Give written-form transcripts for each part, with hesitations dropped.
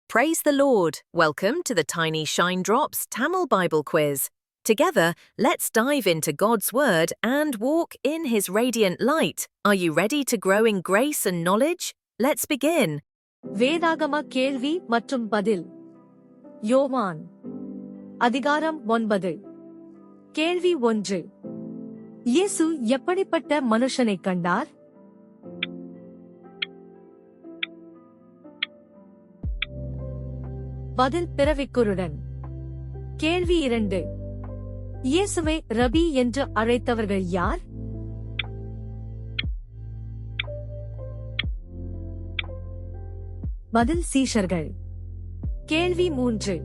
Praise the Lord! Welcome to the Tiny Shine Drops Tamil Bible Quiz. Together, let's dive into God's Word and walk in His radiant light. Are you ready to grow in grace and knowledge? Let's begin. வேதாகம கேள்வி மற்றும் பதில். யோவான் அதிகாரம் 9. கேள்வி 1. இயேசு எப்படிப்பட்ட மனுஷனைக் கண்டார்? பதில் பிறவிக்குருடன். கேள்வி 2. இயேசுவை ரபி என்று அழைத்தவர்கள் யார்? பதில் சீஷர்கள். கேள்வி 3.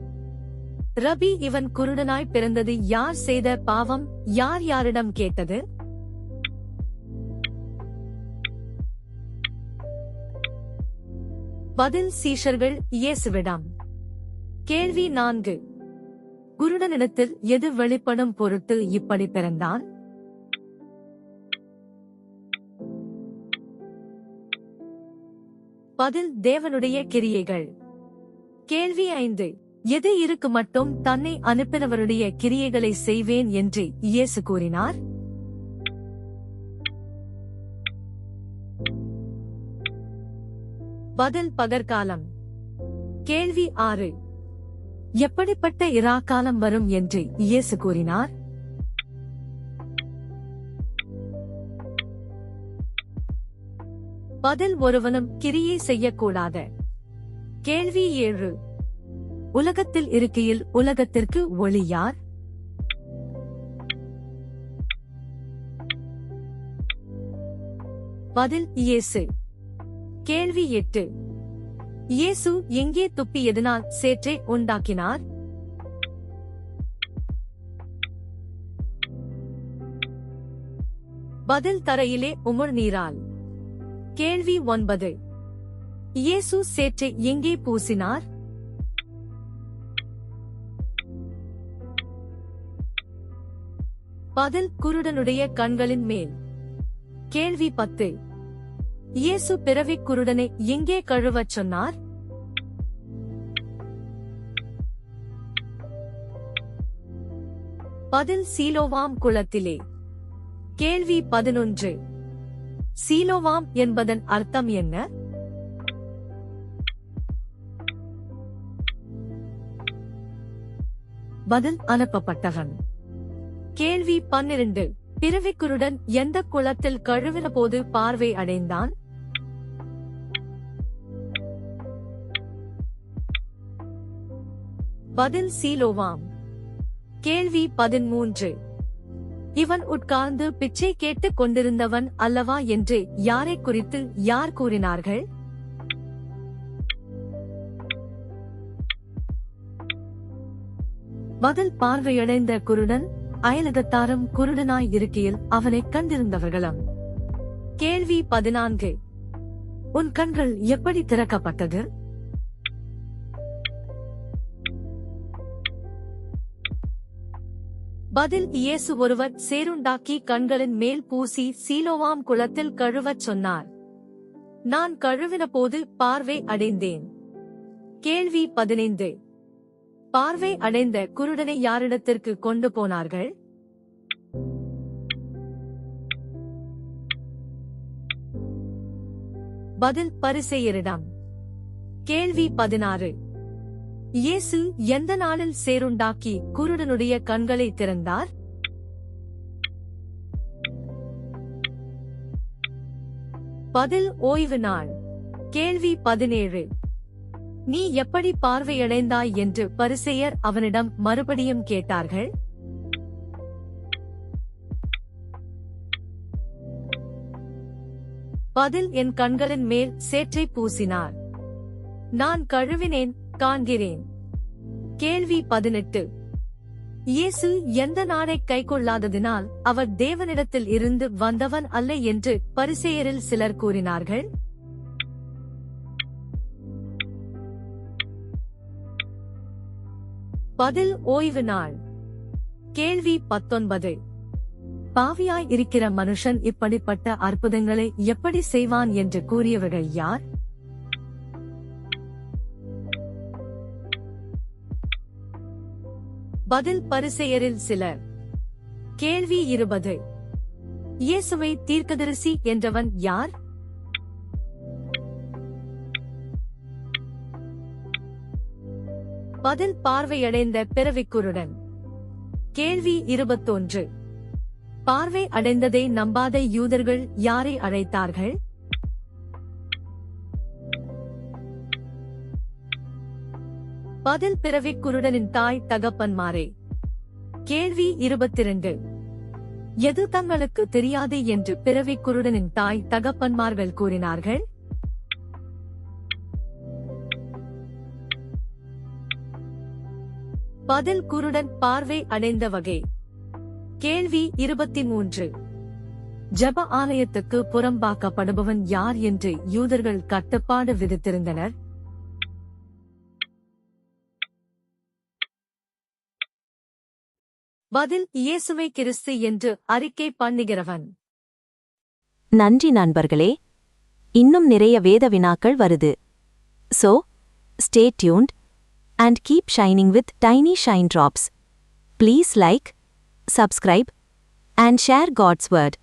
ரபி இவன் குருடனாய் பிறந்தது யார் செய்த பாவம்? யார் யாரிடம் கேட்டது? பதில் சீஷர்கள் இயேசுவிடம். கேள்வி 4. குருடனிடத்தில் எது வெளிப்படும் பொருட்டு இப்படி பிறந்தான்? பதில் தேவனுடைய கிரியைகள். கேள்வி 5. எது இருக்கு மட்டும் தன்னை அனுப்பினவருடைய கிரியைகளை செய்வேன் என்று இயேசு கூறினார்? பதில் பகற்காலம். கேள்வி 6. எப்படிப்பட்ட இராக்காலம் வரும் என்று இயேசு கூறினார்? பதில் ஒருவனும் கிரியை செய்யக்கூடாத. கேள்வி 7. உலகத்தில் இருக்கையில் உலகத்திற்கு ஒளி யார்? பதில் இயேசு. கேள்வி 8. இயேசு எங்கே துப்பி எதனால் சேற்றை உண்டாக்கினார்? பதில் தரையிலே உமிழ் நீரால். கேள்வி 9. இயேசு சேற்றை எங்கே பூசினார்? பதில் குருடனுடைய கண்களின் மேல். கேள்வி 10. இயேசு பிறவிக் குருடனை எங்கே கழுவச் சொன்னார்? பதில் சீலோவாம் குளத்திலே. கேள்வி 11. சீலோவாம் என்பதன் அர்த்தம் என்ன? பதில் அனுப்பப்பட்டவன். கேள்வி 12. பிறவிக்குருடன் எந்த குளத்தில் கழுவின போது பார்வை அடைந்தான்? பதில் சீலோவாம். கேள்வி 13. இவன் உட்கார்ந்து பிச்சை கேட்டுக் கொண்டிருந்தவன் அல்லவா என்று யாரை குறித்து யார் கூறினார்கள்? பதில் பார்வையடைந்த குருடன். அயலகத்தாரும் குருடனாய் இருக்கையில் அவனைக் கண்டிருந்தவர்களும். கேள்வி 14. உன் கண்கள் எப்படி திறக்கப்பட்டது? பதில் இயேசு ஒருவர் சேறுண்டாக்கி கண்களின் மேல் பூசி சீலோவாம் குளத்தில் கழுவச் சொன்னார். நான் கழுவின போது பார்வை அடைந்தேன். கேள்வி 15. பார்வை அடைந்த குருடனை யாரிடத்திற்கு கொண்டு போனார்கள்? பதில் பரிசேயரிடம். கேள்வி 16. இயேசு எந்த நாளில் சேறுண்டாக்கி குருடனுடைய கண்களை திறந்தார்? பதில் ஓய்வு நாள். கேள்வி 17. நீ எப்படி பார்வையடைந்தாய் என்று பரிசேயர் அவனிடம் மறுபடியும் கேட்டார்கள்? பதில் என் கண்களின் மேல் சேற்றை பூசினார். நான் கழுவினேன், காண்கிறேன். கேள்வி 18. இயேசு எந்த நாடை கைக்கொள்ளாததினால் அவர் தேவனிடத்தில் இருந்து வந்தவன் அல்ல என்று பரிசேயரில் சிலர் கூறினார்கள்? பதில் ஓய்வு நாள். கேள்வி 19. பாவியாய் இருக்கிற மனுஷன் இப்படிப்பட்ட அற்புதங்களை எப்படி செய்வான் என்று கூறியவர்கள் யார்? பதில் பரிசேயரில் சிலர். கேள்வி 20. இயேசுவை தீர்க்கதரிசி என்றவன் யார்? பதில் பார்வையடைந்த பிறவிக்குருடன். கேள்வி 21. பார்வை அடைந்ததை நம்பாத யூதர்கள் யாரை அழைத்தார்கள்? பதில் பிறவிக்குருடனின் தாய் தகப்பன்மாரே. கேள்வி 22. எது தங்களுக்கு தெரியாது என்று பிறவிக்குருடனின் தாய் தகப்பன்மார்கள் கூறினார்கள்? பதில் குருடன் பார்வை அடைந்த வகை. கேள்வி 23. ஜெப ஆலயத்துக்கு புறம்பாக்கப்படுபவன் யார் என்று யூதர்கள் கட்டுப்பாடு விதித்திருந்தனர்? பதில் இயேசுவை கிறிஸ்து என்று அறிக்கை பண்ணுகிறவன். நன்றி நண்பர்களே. இன்னும் நிறைய வேத வினாக்கள் வருது. So, stay tuned and keep shining with tiny shine drops. Please like, subscribe and share God's word.